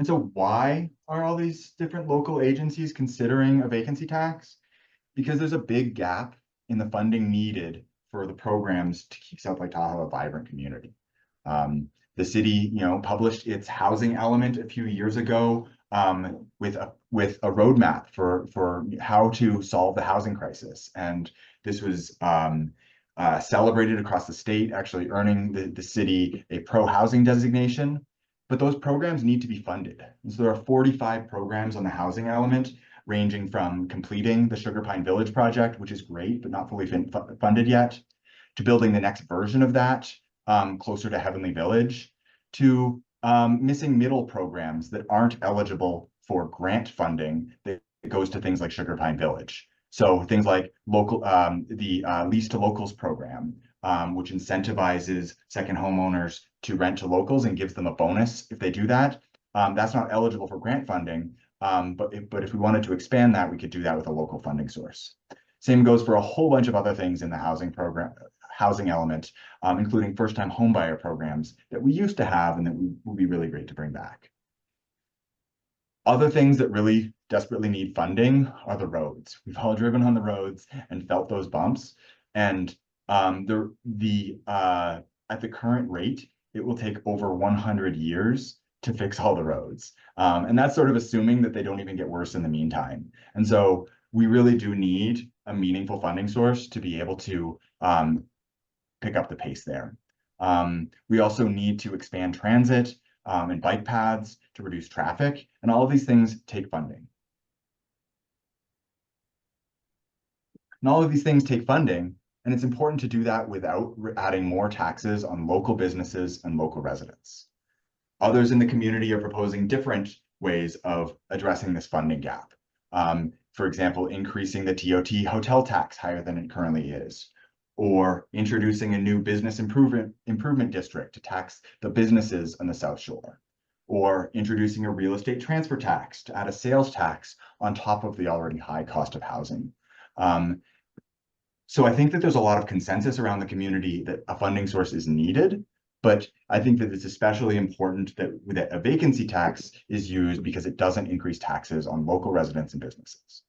And so why are all these different local agencies considering a vacancy tax? Because there's a big gap in the funding needed for the programs to keep South Lake Tahoe a vibrant community. The city, published its housing element a few years ago with a roadmap for how to solve the housing crisis, and this was celebrated across the state, actually earning the city a pro-housing designation. But those programs need to be funded. And so there are 45 programs on the housing element, ranging from completing the Sugar Pine Village project, which is great, but not fully funded yet, to building the next version of that, closer to Heavenly Village, to missing middle programs that aren't eligible for grant funding that goes to things like Sugar Pine Village. So things like the Lease to Locals program, which incentivizes second homeowners to rent to locals and gives them a bonus if they do that. That's not eligible for grant funding, but if we wanted to expand that, we could do that with a local funding source. Same goes for a whole bunch of other things in the housing element, including first-time homebuyer programs that we used to have and that would be really great to bring back. Other things that really desperately need funding are the roads. We've all driven on the roads and felt those bumps. And at the current rate, it will take over 100 years to fix all the roads. And that's sort of assuming that they don't even get worse in the meantime. And so we really do need a meaningful funding source to be able to pick up the pace there. We also need to expand transit and bike paths to reduce traffic, and all of these things take funding. And all of these things take funding, and it's important to do that without adding more taxes on local businesses and local residents. Others in the community are proposing different ways of addressing this funding gap. For example, increasing the TOT hotel tax higher than it currently is, or introducing a new business improvement district to tax the businesses on the South Shore, or introducing a real estate transfer tax to add a sales tax on top of the already high cost of housing. So I think that there's a lot of consensus around the community that a funding source is needed, but I think that it's especially important that a vacancy tax is used because it doesn't increase taxes on local residents and businesses.